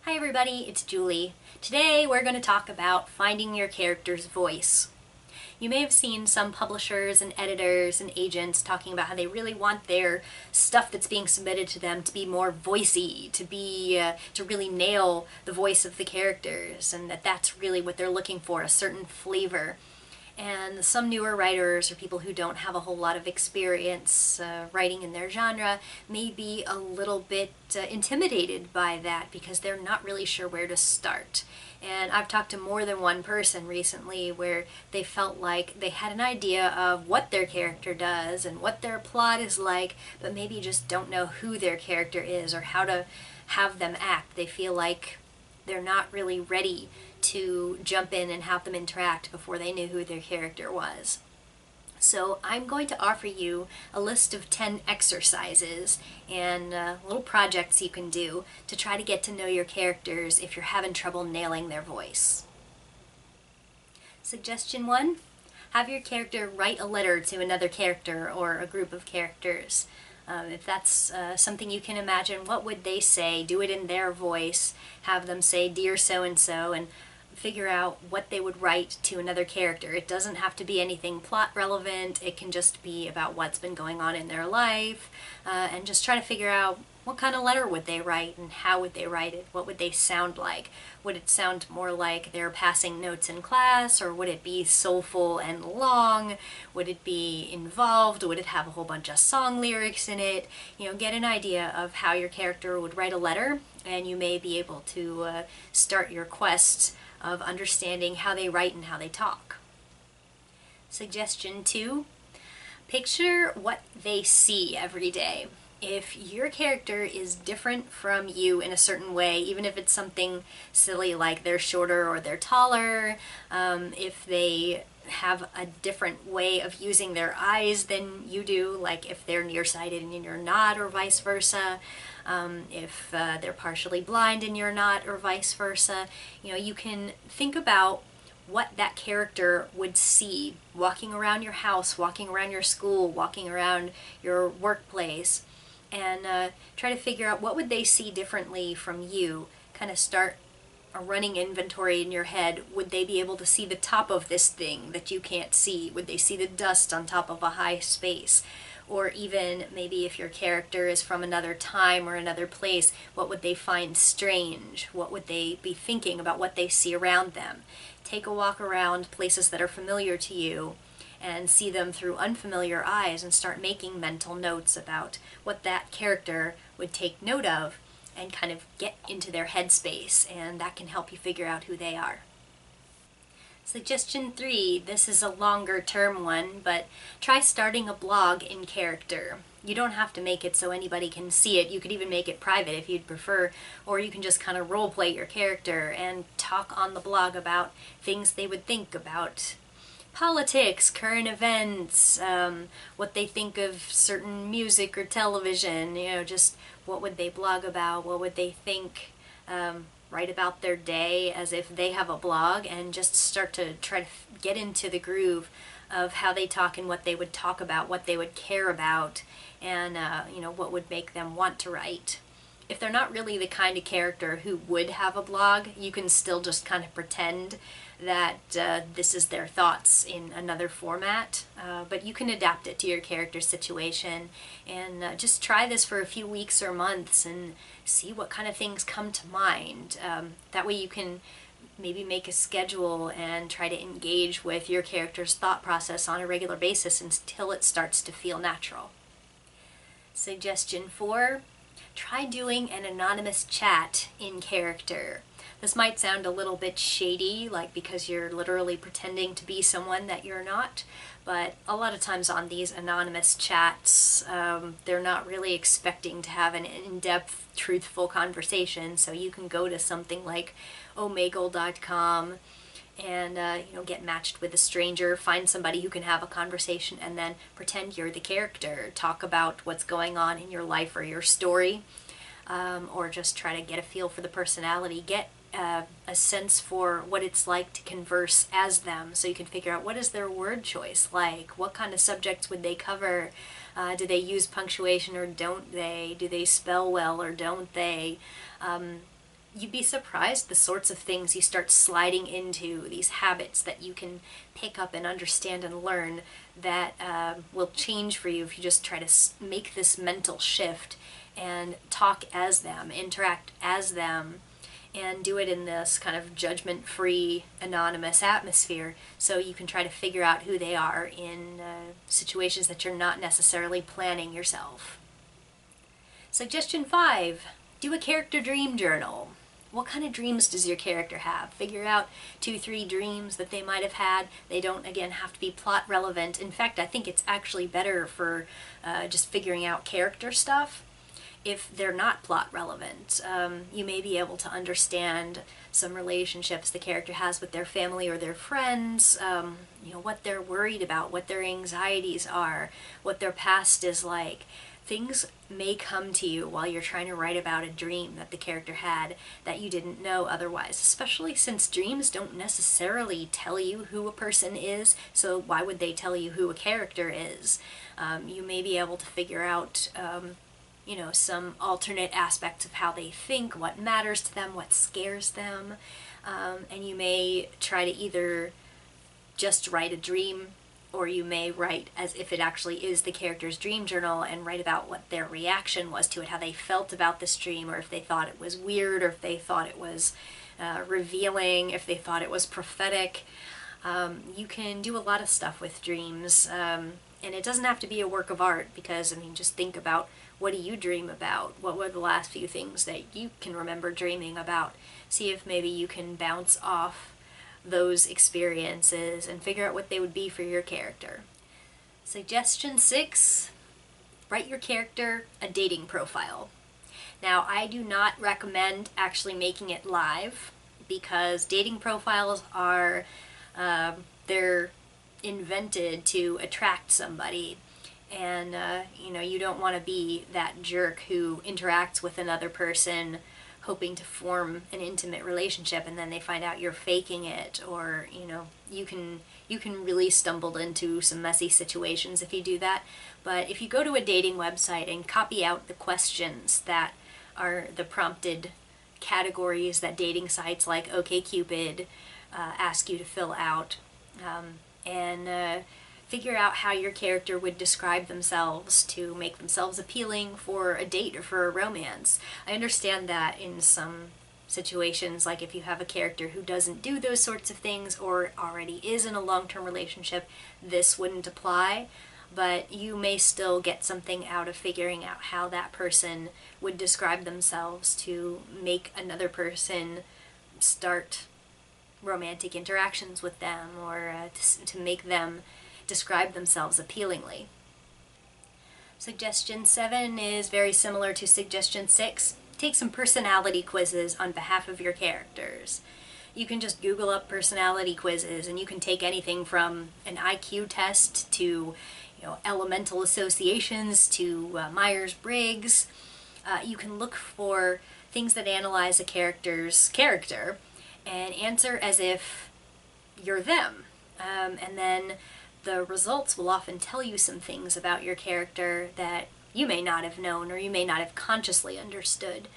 Hi everybody, it's Julie. Today we're going to talk about finding your character's voice. You may have seen some publishers and editors and agents talking about how they really want their stuff that's being submitted to them to be more voicey, to really nail the voice of the characters, and that's really what they're looking for, a certain flavor. And some newer writers or people who don't have a whole lot of experience writing in their genre may be a little bit intimidated by that because they're not really sure where to start. And I've talked to more than one person recently where they felt like they had an idea of what their character does and what their plot is like, but maybe just don't know who their character is or how to have them act. They feel like they're not really ready to jump in and have them interact before they knew who their character was. So I'm going to offer you a list of 10 exercises and little projects you can do to try to get to know your characters if you're having trouble nailing their voice. Suggestion 1, have your character write a letter to another character or a group of characters. If that's something you can imagine, what would they say? Do it in their voice. Have them say, "Dear so-and-so," and figure out what they would write to another character. It doesn't have to be anything plot relevant. It can just be about what's been going on in their life, and just try to figure out what kind of letter would they write and how would they write it? What would they sound like? Would it sound more like they're passing notes in class, or would it be soulful and long? Would it be involved? Would it have a whole bunch of song lyrics in it? You know, get an idea of how your character would write a letter, and you may be able to start your quest of understanding how they write and how they talk. Suggestion 2, picture what they see every day. If your character is different from you in a certain way, even if it's something silly like they're shorter or they're taller, if they have a different way of using their eyes than you do, like if they're nearsighted and you're not, or vice versa, if they're partially blind and you're not, or vice versa, you know, you can think about what that character would see walking around your house, walking around your school, walking around your workplace, and try to figure out what would they see differently from you. Kind of start a running inventory in your head. Would they be able to see the top of this thing that you can't see? Would they see the dust on top of a high space? Or even maybe if your character is from another time or another place, what would they find strange? What would they be thinking about what they see around them? Take a walk around places that are familiar to you and see them through unfamiliar eyes and start making mental notes about what that character would take note of and kind of get into their headspace, and that can help you figure out who they are. Suggestion 3, this is a longer term one, but try starting a blog in character. You don't have to make it so anybody can see it. You could even make it private if you'd prefer, or you can just kind of role play your character and talk on the blog about things they would think about politics, current events, what they think of certain music or television, you know, just what would they blog about, what would they think, write about their day as if they have a blog, and just start to try to get into the groove of how they talk and what they would talk about, what they would care about, and you know, what would make them want to write. If they're not really the kind of character who would have a blog, you can still just kind of pretend that this is their thoughts in another format, but you can adapt it to your character situation, and just try this for a few weeks or months and see what kind of things come to mind. That way you can maybe make a schedule and try to engage with your character's thought process on a regular basis until it starts to feel natural. Suggestion 4, try doing an anonymous chat in character. This might sound a little bit shady, like because you're literally pretending to be someone that you're not, but a lot of times on these anonymous chats, they're not really expecting to have an in-depth, truthful conversation, so you can go to something like omegle.com and you know, get matched with a stranger, find somebody who can have a conversation, and then pretend you're the character. Talk about what's going on in your life or your story, or just try to get a feel for the personality. Get a sense for what it's like to converse as them, so you can figure out what is their word choice like, what kind of subjects would they cover, do they use punctuation or don't they, do they spell well or don't they, you'd be surprised the sorts of things you start sliding into, these habits that you can pick up and understand and learn that will change for you if you just try to make this mental shift and talk as them, interact as them, and do it in this kind of judgment-free, anonymous atmosphere, so you can try to figure out who they are in situations that you're not necessarily planning yourself. Suggestion 5, do a character dream journal. What kind of dreams does your character have? Figure out 2-3 dreams that they might have had. They don't, again, have to be plot relevant. In fact, I think it's actually better for just figuring out character stuff if they're not plot relevant. You may be able to understand some relationships the character has with their family or their friends, what they're worried about, what their anxieties are, what their past is like. Things may come to you while you're trying to write about a dream that the character had that you didn't know otherwise, especially since dreams don't necessarily tell you who a person is, so why would they tell you who a character is? You may be able to figure out some alternate aspects of how they think, what matters to them, what scares them, and you may try to either just write a dream, or you may write as if it actually is the character's dream journal and write about what their reaction was to it, how they felt about this dream, or if they thought it was weird, or if they thought it was revealing, if they thought it was prophetic. You can do a lot of stuff with dreams, and it doesn't have to be a work of art, because, just think about, what do you dream about? What were the last few things that you can remember dreaming about? See if maybe you can bounce off those experiences and figure out what they would be for your character. Suggestion 6, write your character a dating profile. Now, I do not recommend actually making it live, because dating profiles are, they're invented to attract somebody, and you don't want to be that jerk who interacts with another person hoping to form an intimate relationship and then they find out you're faking it, or you can really stumble into some messy situations if you do that. But if you go to a dating website and copy out the questions that are the prompted categories that dating sites like OkCupid ask you to fill out, and figure out how your character would describe themselves to make themselves appealing for a date or for a romance. I understand that in some situations, like if you have a character who doesn't do those sorts of things or already is in a long-term relationship, this wouldn't apply, but you may still get something out of figuring out how that person would describe themselves to make another person start romantic interactions with them, or to make them describe themselves appealingly. Suggestion 7 is very similar to suggestion 6. Take some personality quizzes on behalf of your characters. You can just Google up personality quizzes, and you can take anything from an IQ test to elemental associations to Myers-Briggs. You can look for things that analyze a character's character and answer as if you're them. And then the results will often tell you some things about your character that you may not have known or you may not have consciously understood.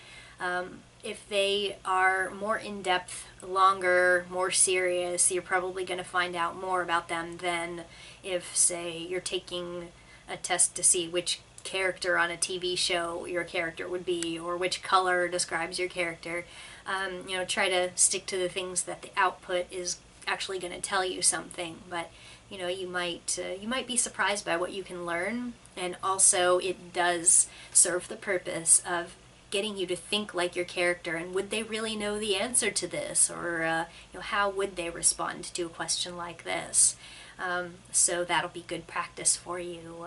If they are more in-depth, longer, more serious, you're probably going to find out more about them than if, say, you're taking a test to see which character on a TV show your character would be, or which color describes your character. Try to stick to the things that the output is actually going to tell you something, but you might be surprised by what you can learn, and also it does serve the purpose of getting you to think like your character, and would they really know the answer to this, or how would they respond to a question like this? So that'll be good practice for you,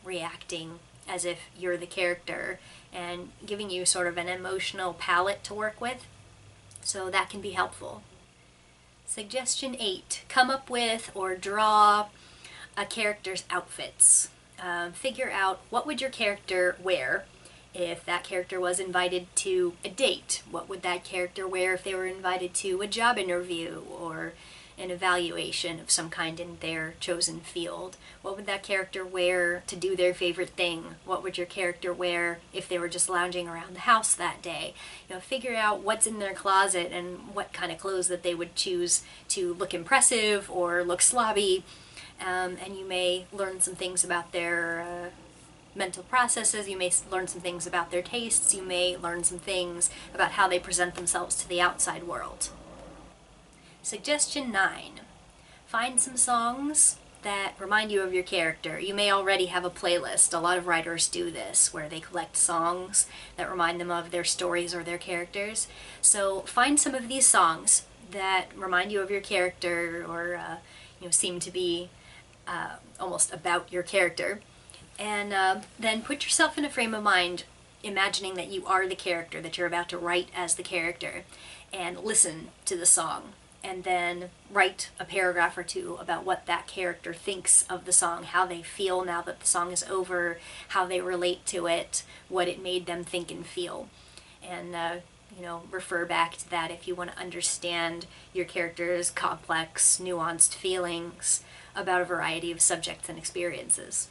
reacting as if you're the character and giving you sort of an emotional palette to work with, so that can be helpful. Suggestion 8, come up with or draw a character's outfits. Figure out what would your character wear if that character was invited to a date. What would that character wear if they were invited to a job interview, or an evaluation of some kind in their chosen field. What would that character wear to do their favorite thing? What would your character wear if they were just lounging around the house that day? You know, figure out what's in their closet and what kind of clothes that they would choose to look impressive or look slobby. And you may learn some things about their mental processes, you may learn some things about their tastes, you may learn some things about how they present themselves to the outside world. Suggestion 9. Find some songs that remind you of your character. You may already have a playlist. A lot of writers do this, where they collect songs that remind them of their stories or their characters. So find some of these songs that remind you of your character or seem to be almost about your character. And then put yourself in a frame of mind imagining that you are the character, that you're about to write as the character, and listen to the song. And then write a paragraph or two about what that character thinks of the song, how they feel now that the song is over, how they relate to it, what it made them think and feel. And, refer back to that if you want to understand your character's complex, nuanced feelings about a variety of subjects and experiences.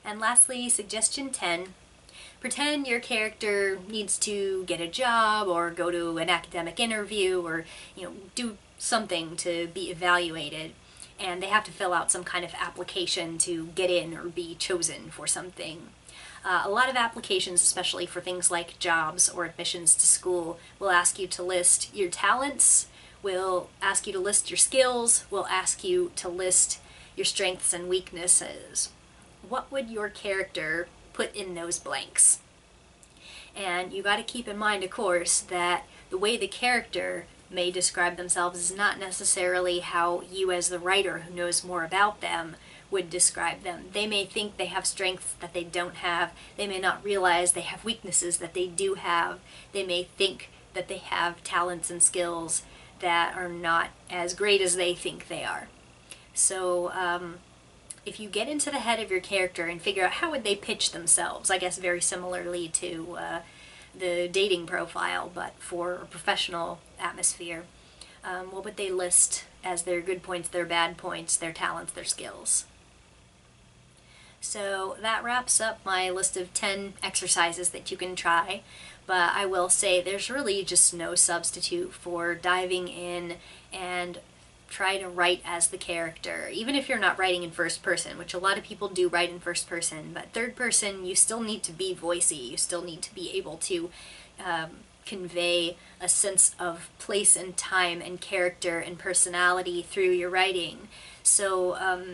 And lastly, suggestion 10. Pretend your character needs to get a job or go to an academic interview or, do something to be evaluated, and they have to fill out some kind of application to get in or be chosen for something. A lot of applications, especially for things like jobs or admissions to school, will ask you to list your talents, will ask you to list your skills, will ask you to list your strengths and weaknesses. What would your character put in those blanks? And you got to keep in mind, of course, that the way the character may describe themselves is not necessarily how you as the writer who knows more about them would describe them. They may think they have strengths that they don't have. They may not realize they have weaknesses that they do have. They may think that they have talents and skills that are not as great as they think they are. So if you get into the head of your character and figure out how would they pitch themselves, I guess very similarly to the dating profile, but for a professional atmosphere, what would they list as their good points, their bad points, their talents, their skills? So that wraps up my list of 10 exercises that you can try, but I will say there's really just no substitute for diving in and try to write as the character, even if you're not writing in first person, which a lot of people do write in first person, but third person you still need to be voicey, you still need to be able to convey a sense of place and time and character and personality through your writing. So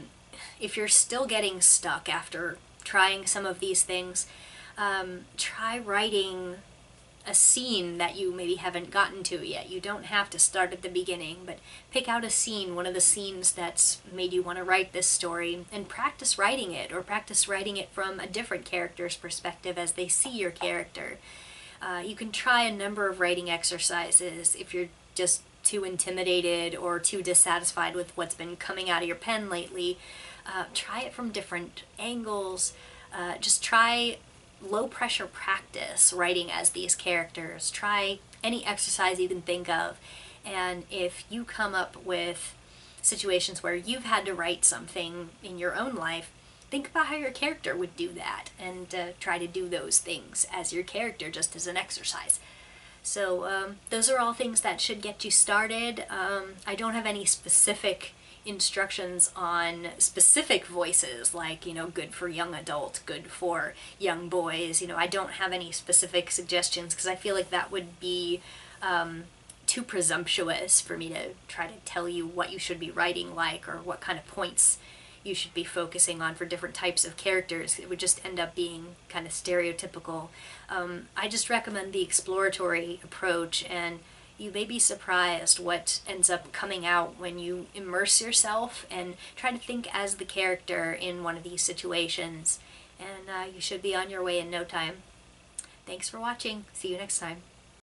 if you're still getting stuck after trying some of these things, try writing a scene that you maybe haven't gotten to yet. You don't have to start at the beginning, but pick out a scene, one of the scenes that's made you want to write this story, and practice writing it, or practice writing it from a different character's perspective as they see your character. You can try a number of writing exercises if you're just too intimidated or too dissatisfied with what's been coming out of your pen lately. Try it from different angles. Just try low pressure practice writing as these characters. Try any exercise you can think of, and if you come up with situations where you've had to write something in your own life, think about how your character would do that and try to do those things as your character just as an exercise. So those are all things that should get you started. I don't have any specific instructions on specific voices like, good for young adult, good for young boys. I don't have any specific suggestions because I feel like that would be too presumptuous for me to try to tell you what you should be writing like or what kind of points you should be focusing on for different types of characters. It would just end up being kind of stereotypical. I just recommend the exploratory approach, and you may be surprised what ends up coming out when you immerse yourself and try to think as the character in one of these situations. And you should be on your way in no time. Thanks for watching. See you next time.